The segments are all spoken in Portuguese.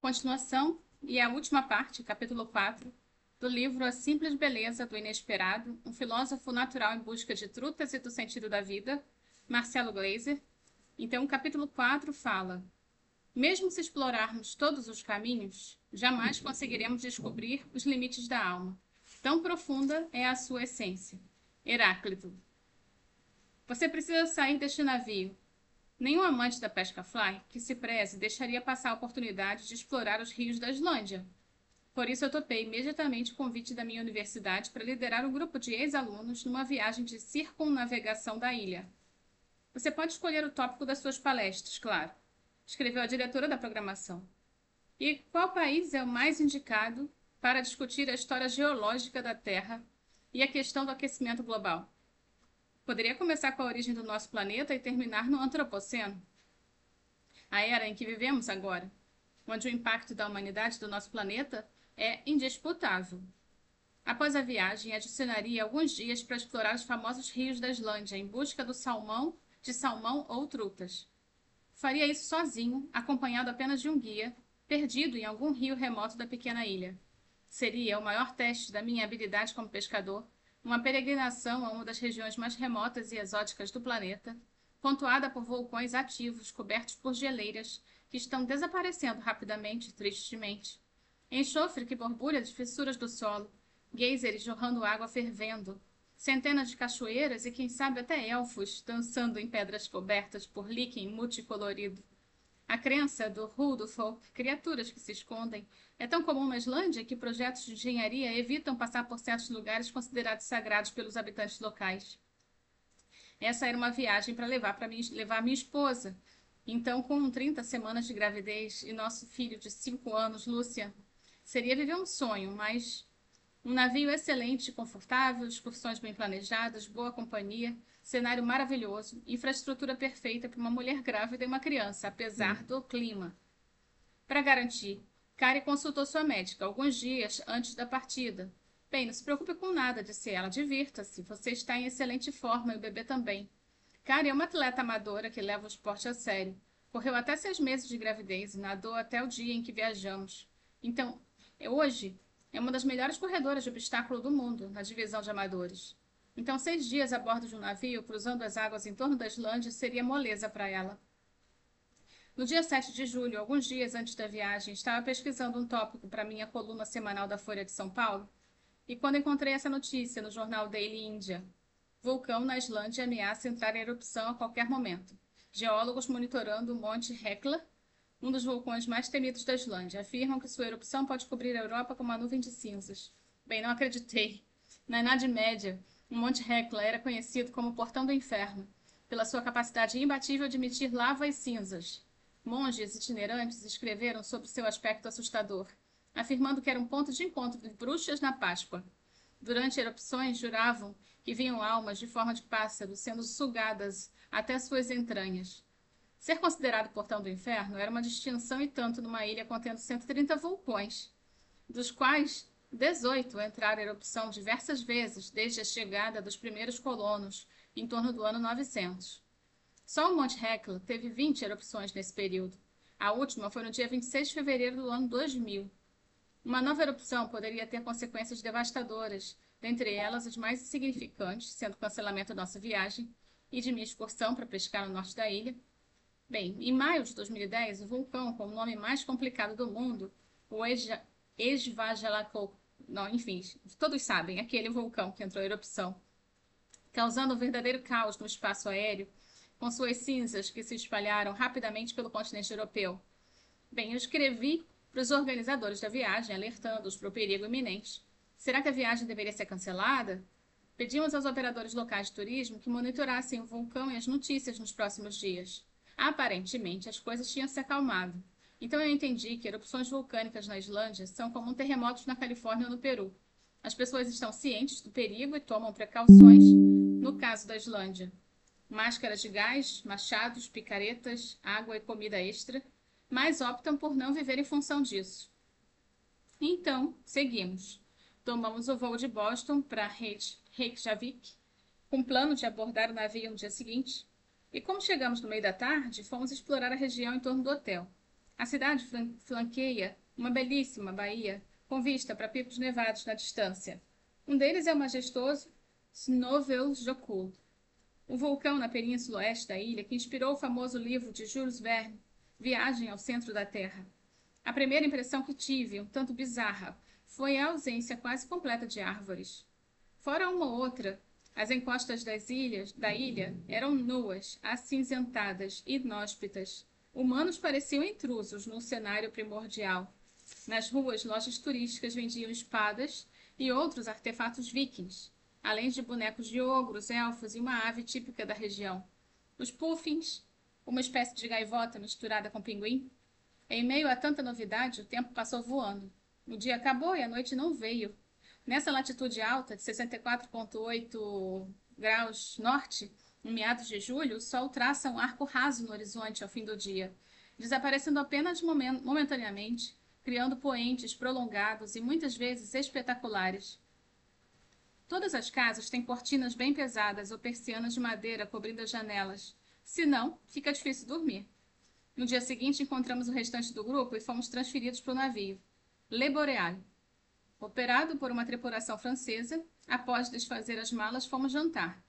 Continuação e a última parte, capítulo 4, do livro A Simples Beleza do Inesperado, um filósofo natural em busca de trutas e do sentido da vida, Marcelo Gleiser. Então, o capítulo 4 fala: mesmo se explorarmos todos os caminhos, jamais conseguiremos descobrir os limites da alma. Tão profunda é a sua essência. Heráclito. Você precisa sair deste navio. Nenhum amante da pesca fly que se preze deixaria passar a oportunidade de explorar os rios da Islândia. Por isso eu topei imediatamente o convite da minha universidade para liderar um grupo de ex-alunos numa viagem de circunnavegação da ilha. Você pode escolher o tópico das suas palestras, claro, escreveu a diretora da programação. E qual país é o mais indicado para discutir a história geológica da Terra e a questão do aquecimento global? Poderia começar com a origem do nosso planeta e terminar no Antropoceno, a era em que vivemos agora, onde o impacto da humanidade do nosso planeta é indisputável. Após a viagem, adicionaria alguns dias para explorar os famosos rios da Islândia em busca de salmão ou trutas. Faria isso sozinho, acompanhado apenas de um guia, perdido em algum rio remoto da pequena ilha. Seria o maior teste da minha habilidade como pescador, uma peregrinação a uma das regiões mais remotas e exóticas do planeta, pontuada por vulcões ativos cobertos por geleiras que estão desaparecendo rapidamente e tristemente. Enxofre que borbulha de fissuras do solo, geysers jorrando água fervendo, centenas de cachoeiras e quem sabe até elfos dançando em pedras cobertas por líquen multicolorido. A crença do Huldufolk, criaturas que se escondem, é tão comum na Islândia que projetos de engenharia evitam passar por certos lugares considerados sagrados pelos habitantes locais. Essa era uma viagem para levar minha esposa. Então, com 30 semanas de gravidez e nosso filho de 5 anos, Lúcia, seria viver um sonho, mas um navio excelente e confortável, excursões bem planejadas, boa companhia, cenário maravilhoso, infraestrutura perfeita para uma mulher grávida e uma criança, apesar do clima. Para garantir, Kari consultou sua médica alguns dias antes da partida. Bem, não se preocupe com nada, disse ela. Divirta-se. Você está em excelente forma e o bebê também. Kari é uma atleta amadora que leva o esporte a sério. Correu até 6 meses de gravidez e nadou até o dia em que viajamos. Então, hoje, é uma das melhores corredoras de obstáculo do mundo, na divisão de amadores. Então, 6 dias a bordo de um navio, cruzando as águas em torno da Islândia, seria moleza para ela. No dia 7 de julho, alguns dias antes da viagem, estava pesquisando um tópico para minha coluna semanal da Folha de São Paulo, e quando encontrei essa notícia no jornal Daily India, vulcão na Islândia ameaça entrar em erupção a qualquer momento. Geólogos monitorando o Monte Hekla, um dos vulcões mais temidos da Islândia, afirmam que sua erupção pode cobrir a Europa com uma nuvem de cinzas. Bem, não acreditei. Na Idade Média, o Monte Hekla era conhecido como o Portão do Inferno, pela sua capacidade imbatível de emitir lava e cinzas. Monges itinerantes escreveram sobre seu aspecto assustador, afirmando que era um ponto de encontro de bruxas na Páscoa. Durante erupções, juravam que viam almas de forma de pássaro sendo sugadas até suas entranhas. Ser considerado portão do inferno era uma distinção e tanto numa ilha contendo 130 vulcões, dos quais 18 entraram em erupção diversas vezes desde a chegada dos primeiros colonos, em torno do ano 900. Só o Monte Hekla teve 20 erupções nesse período. A última foi no dia 26 de fevereiro do ano 2000. Uma nova erupção poderia ter consequências devastadoras, dentre elas as mais insignificantes, sendo o cancelamento da nossa viagem e de minha excursão para pescar no norte da ilha. Bem, em maio de 2010, o vulcão com o nome mais complicado do mundo, o Esvajalakov, não, enfim, todos sabem, aquele vulcão que entrou em erupção, causando um verdadeiro caos no espaço aéreo, com suas cinzas que se espalharam rapidamente pelo continente europeu. Bem, eu escrevi para os organizadores da viagem, alertando-os para o perigo iminente. Será que a viagem deveria ser cancelada? Pedimos aos operadores locais de turismo que monitorassem o vulcão e as notícias nos próximos dias. Aparentemente, as coisas tinham se acalmado. Então eu entendi que erupções vulcânicas na Islândia são como terremotos na Califórnia ou no Peru. As pessoas estão cientes do perigo e tomam precauções. No caso da Islândia, máscaras de gás, machados, picaretas, água e comida extra, mas optam por não viver em função disso. Então, seguimos. Tomamos o voo de Boston para Reykjavik, com plano de abordar o navio no dia seguinte, e como chegamos no meio da tarde, fomos explorar a região em torno do hotel. A cidade flanqueia uma belíssima baía com vista para picos nevados na distância. Um deles é o majestoso Snøvelljøkul, o vulcão na península oeste da ilha que inspirou o famoso livro de Jules Verne, Viagem ao Centro da Terra. A primeira impressão que tive, um tanto bizarra, foi a ausência quase completa de árvores. Fora uma ou outra, as encostas da ilha eram nuas, acinzentadas, inóspitas. Humanos pareciam intrusos num cenário primordial. Nas ruas, lojas turísticas vendiam espadas e outros artefatos vikings, além de bonecos de ogros, elfos e uma ave típica da região. Os puffins, uma espécie de gaivota misturada com pinguim. Em meio a tanta novidade, o tempo passou voando. O dia acabou e a noite não veio. Nessa latitude alta, de 64,8 graus norte, em meados de julho, o sol traça um arco raso no horizonte ao fim do dia, desaparecendo apenas momentaneamente, criando poentes prolongados e muitas vezes espetaculares. Todas as casas têm cortinas bem pesadas ou persianas de madeira cobrindo as janelas. Se não, fica difícil dormir. No dia seguinte, encontramos o restante do grupo e fomos transferidos para o navio Le Boreal. Operado por uma tripulação francesa, após desfazer as malas, fomos jantar,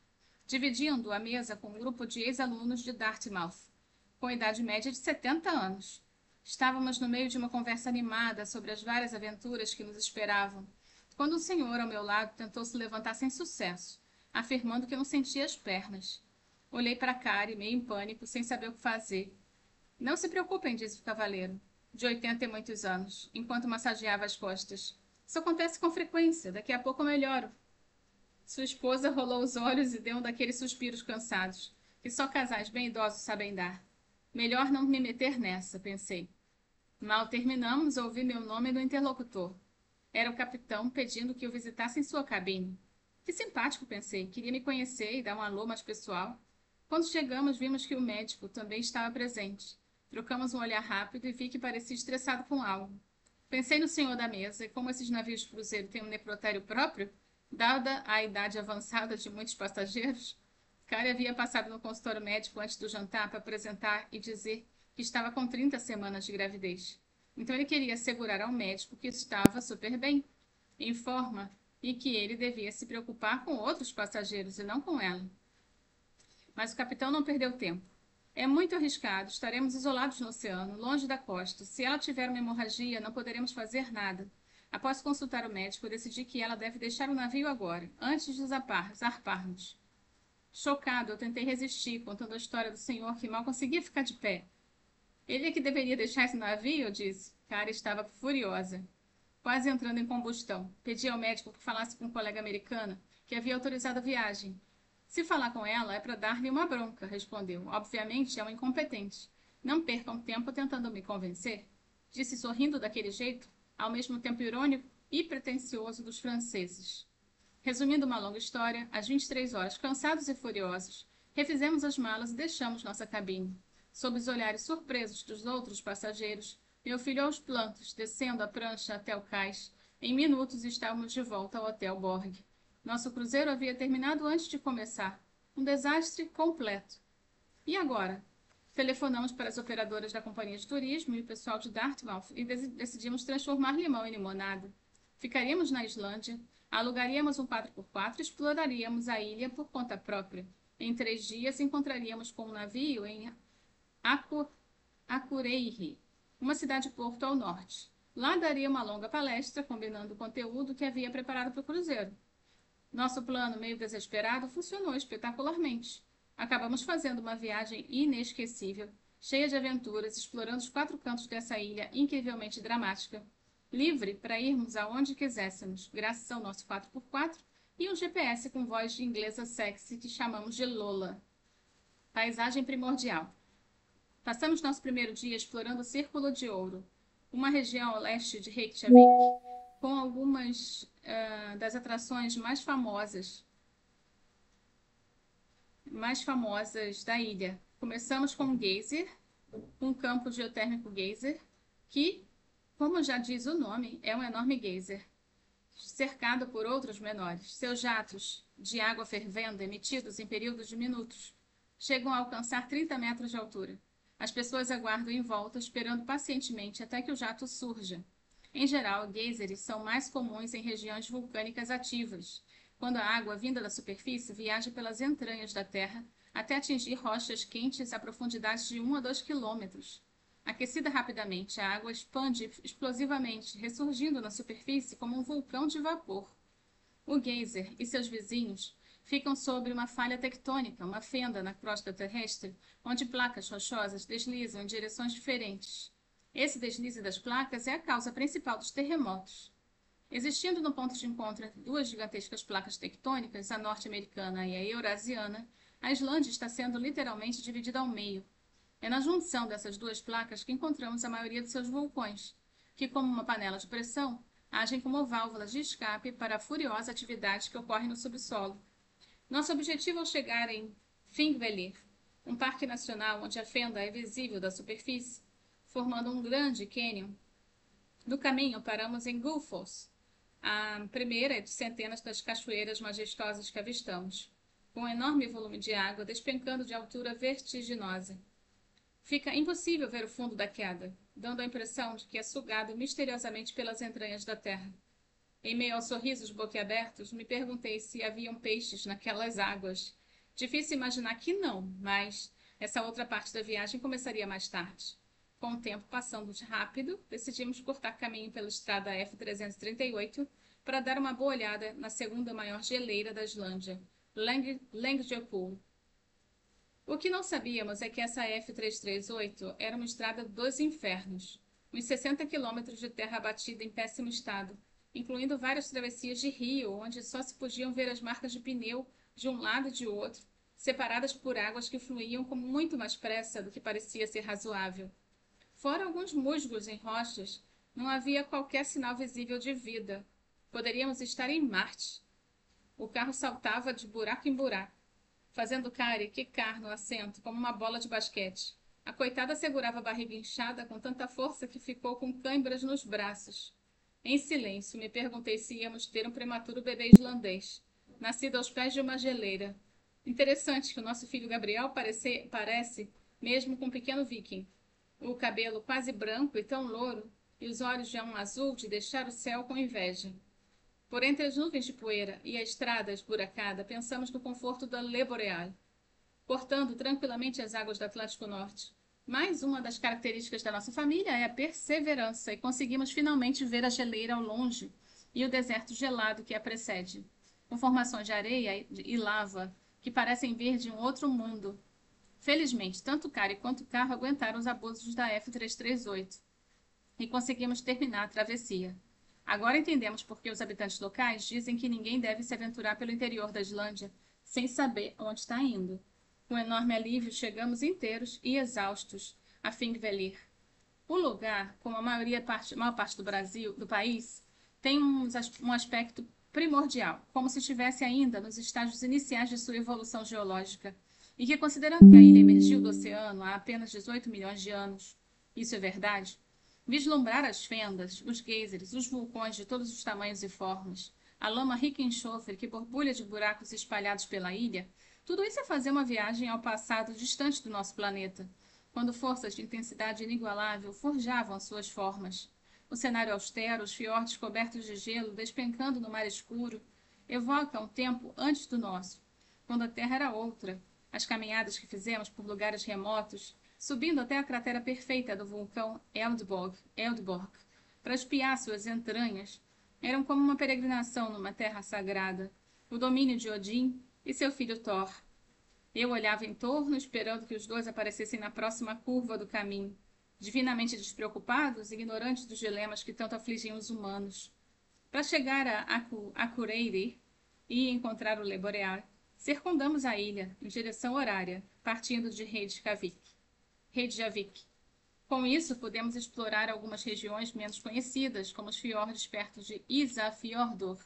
dividindo a mesa com um grupo de ex-alunos de Dartmouth, com idade média de 70 anos. Estávamos no meio de uma conversa animada sobre as várias aventuras que nos esperavam, quando um senhor ao meu lado tentou se levantar sem sucesso, afirmando que não sentia as pernas. Olhei para a cara, meio em pânico, sem saber o que fazer. Não se preocupem, disse o cavaleiro, de 80 e muitos anos, enquanto massageava as costas. Isso acontece com frequência, daqui a pouco eu melhoro. Sua esposa rolou os olhos e deu um daqueles suspiros cansados, que só casais bem idosos sabem dar. Melhor não me meter nessa, pensei. Mal terminamos, ouvi meu nome no interlocutor. Era o capitão pedindo que o visitasse em sua cabine. Que simpático, pensei. Queria me conhecer e dar um alô mais pessoal. Quando chegamos, vimos que o médico também estava presente. Trocamos um olhar rápido e vi que parecia estressado com algo. Pensei no senhor da mesa e como esses navios de cruzeiro têm um necrotério próprio, dada a idade avançada de muitos passageiros, Kari havia passado no consultório médico antes do jantar para apresentar e dizer que estava com 30 semanas de gravidez. Então ele queria assegurar ao médico que estava super bem, em forma, e que ele devia se preocupar com outros passageiros e não com ela. Mas o capitão não perdeu tempo. É muito arriscado, estaremos isolados no oceano, longe da costa. Se ela tiver uma hemorragia, não poderemos fazer nada. Após consultar o médico, decidi que ela deve deixar o navio agora, antes de zarparmos. Chocado, eu tentei resistir, contando a história do senhor que mal conseguia ficar de pé. Ele é que deveria deixar esse navio, eu disse. Kari estava furiosa, quase entrando em combustão. Pedi ao médico que falasse com um colega americana que havia autorizado a viagem. Se falar com ela é para dar-lhe uma bronca, respondeu. Obviamente é um incompetente. Não percam tempo tentando me convencer, disse sorrindo daquele jeito, ao mesmo tempo irônico e pretensioso dos franceses. Resumindo uma longa história, às 23 horas, cansados e furiosos, refizemos as malas e deixamos nossa cabine. Sob os olhares surpresos dos outros passageiros, meu filho aos plantos, descendo a prancha até o cais. Em minutos estávamos de volta ao Hotel Borg. Nosso cruzeiro havia terminado antes de começar. Um desastre completo. E agora? Telefonamos para as operadoras da companhia de turismo e o pessoal de Dartmouth e decidimos transformar limão em limonada. Ficaríamos na Islândia, alugaríamos um 4x4 e exploraríamos a ilha por conta própria. Em 3 dias encontraríamos com um navio em Akureyri, uma cidade-porto ao norte. Lá daria uma longa palestra combinando o conteúdo que havia preparado para o cruzeiro. Nosso plano, meio desesperado, funcionou espetacularmente. Acabamos fazendo uma viagem inesquecível, cheia de aventuras, explorando os 4 cantos dessa ilha incrivelmente dramática. Livre para irmos aonde quiséssemos, graças ao nosso 4x4 e um GPS com voz de inglesa sexy que chamamos de Lola. Paisagem primordial. Passamos nosso primeiro dia explorando o Círculo de Ouro, uma região ao leste de Reykjavik, com algumas das atrações mais famosas da ilha. Começamos com um geyser, um campo geotérmico geyser, que, como já diz o nome, é um enorme geyser, cercado por outros menores. Seus jatos de água fervendo, emitidos em períodos de minutos, chegam a alcançar 30 metros de altura. As pessoas aguardam em volta, esperando pacientemente até que o jato surja. Em geral, geysers são mais comuns em regiões vulcânicas ativas, quando a água vinda da superfície viaja pelas entranhas da Terra até atingir rochas quentes a profundidades de 1 a 2 quilômetros. Aquecida rapidamente, a água expande explosivamente, ressurgindo na superfície como um vulcão de vapor. O geyser e seus vizinhos ficam sobre uma falha tectônica, uma fenda na crosta terrestre, onde placas rochosas deslizam em direções diferentes. Esse deslize das placas é a causa principal dos terremotos. Existindo no ponto de encontro entre duas gigantescas placas tectônicas, a norte-americana e a eurasiana, a Islândia está sendo literalmente dividida ao meio. É na junção dessas duas placas que encontramos a maioria de seus vulcões, que, como uma panela de pressão, agem como válvulas de escape para a furiosa atividade que ocorre no subsolo. Nosso objetivo ao chegar em Þingvellir, um parque nacional onde a fenda é visível da superfície, formando um grande cânion. No caminho, paramos em Gullfoss, a primeira de centenas das cachoeiras majestosas que avistamos, com um enorme volume de água despencando de altura vertiginosa. Fica impossível ver o fundo da queda, dando a impressão de que é sugado misteriosamente pelas entranhas da terra. Em meio aos sorrisos boquiabertos, me perguntei se haviam peixes naquelas águas. Difícil imaginar que não, mas essa outra parte da viagem começaria mais tarde. Com o tempo passando rápido, decidimos cortar caminho pela estrada F-338 para dar uma boa olhada na segunda maior geleira da Islândia, Langjökull. O que não sabíamos é que essa F-338 era uma estrada dos infernos, uns 60 quilômetros de terra abatida em péssimo estado, incluindo várias travessias de rio, onde só se podiam ver as marcas de pneu de um lado e de outro, separadas por águas que fluíam com muito mais pressa do que parecia ser razoável. Fora alguns musgos em rochas, não havia qualquer sinal visível de vida. Poderíamos estar em Marte. O carro saltava de buraco em buraco, fazendo Kari quicar no assento como uma bola de basquete. A coitada segurava a barriga inchada com tanta força que ficou com cãibras nos braços. Em silêncio, me perguntei se íamos ter um prematuro bebê islandês, nascido aos pés de uma geleira. Interessante que o nosso filho Gabriel parece mesmo com um pequeno viking. O cabelo quase branco e tão louro, e os olhos de um azul de deixar o céu com inveja. Por entre as nuvens de poeira e a estrada esburacada, pensamos no conforto da Le Boreal, cortando tranquilamente as águas do Atlântico Norte. Mais uma das características da nossa família é a perseverança, e conseguimos finalmente ver a geleira ao longe e o deserto gelado que a precede, com formações de areia e lava que parecem vir de um outro mundo. Felizmente, tanto o Kari quanto o carro aguentaram os abusos da F-338 e conseguimos terminar a travessia. Agora entendemos por que os habitantes locais dizem que ninguém deve se aventurar pelo interior da Islândia sem saber onde está indo. Com enorme alívio, chegamos inteiros e exaustos a Þingvellir. O lugar, como a maior parte do país, tem um aspecto primordial, como se estivesse ainda nos estágios iniciais de sua evolução geológica, e que, considerando que a ilha emergiu do oceano há apenas 18 milhões de anos, isso é verdade, vislumbrar as fendas, os geysers, os vulcões de todos os tamanhos e formas, a lama rica em enxofre que borbulha de buracos espalhados pela ilha, tudo isso é fazer uma viagem ao passado distante do nosso planeta, quando forças de intensidade inigualável forjavam suas formas. O cenário austero, os fiordes cobertos de gelo despencando no mar escuro, evoca um tempo antes do nosso, quando a Terra era outra. As caminhadas que fizemos por lugares remotos, subindo até a cratera perfeita do vulcão Eldborg, para espiar suas entranhas, eram como uma peregrinação numa terra sagrada, o domínio de Odin e seu filho Thor. Eu olhava em torno, esperando que os dois aparecessem na próxima curva do caminho, divinamente despreocupados, ignorantes dos dilemas que tanto afligiam os humanos. Para chegar a Akureyri e encontrar o Le Boreal, circundamos a ilha em direção horária, partindo de Reykjavik. Com isso, podemos explorar algumas regiões menos conhecidas, como os fiordes perto de Ísafjordur,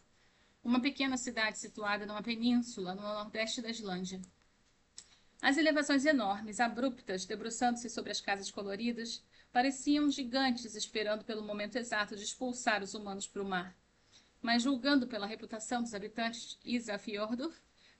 uma pequena cidade situada numa península no nordeste da Islândia. As elevações enormes, abruptas, debruçando-se sobre as casas coloridas, pareciam gigantes esperando pelo momento exato de expulsar os humanos para o mar. Mas, julgando pela reputação dos habitantes de Ísafjordur,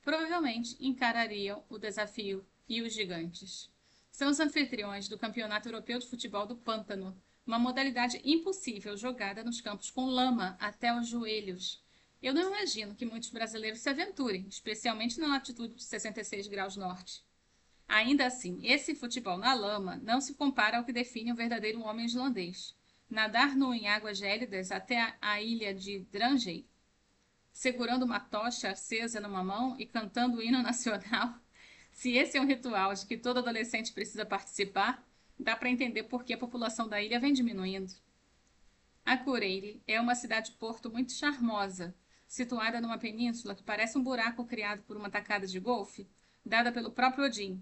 provavelmente encarariam o desafio e os gigantes. São os anfitriões do Campeonato Europeu de Futebol do Pântano, uma modalidade impossível jogada nos campos com lama até os joelhos. Eu não imagino que muitos brasileiros se aventurem, especialmente na latitude de 66 graus norte. Ainda assim, esse futebol na lama não se compara ao que define o verdadeiro homem islandês. Nadar nu em águas gélidas até a ilha de Drangey, segurando uma tocha acesa numa mão e cantando o hino nacional. Se esse é um ritual de que todo adolescente precisa participar, dá para entender por que a população da ilha vem diminuindo. Akureyri é uma cidade-porto muito charmosa, situada numa península que parece um buraco criado por uma tacada de golfe, dada pelo próprio Odin.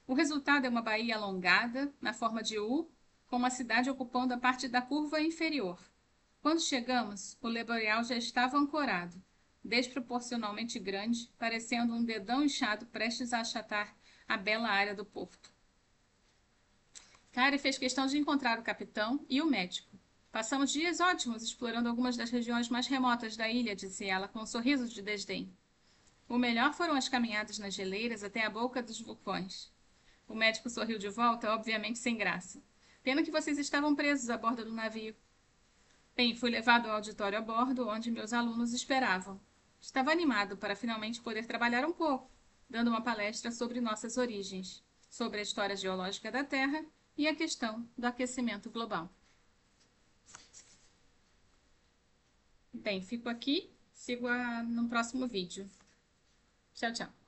O resultado é uma baía alongada, na forma de U, com uma cidade ocupando a parte da curva inferior. Quando chegamos, o Leboreal já estava ancorado, desproporcionalmente grande, parecendo um dedão inchado prestes a achatar a bela área do porto. Kari fez questão de encontrar o capitão e o médico. Passamos dias ótimos explorando algumas das regiões mais remotas da ilha, disse ela, com um sorriso de desdém. O melhor foram as caminhadas nas geleiras até a boca dos vulcões. O médico sorriu de volta, obviamente sem graça. Pena que vocês estavam presos a bordo do navio. Bem, fui levado ao auditório a bordo, onde meus alunos esperavam. Estava animado para finalmente poder trabalhar um pouco, dando uma palestra sobre nossas origens, sobre a história geológica da Terra e a questão do aquecimento global. Bem, fico aqui, sigo no próximo vídeo. Tchau, tchau.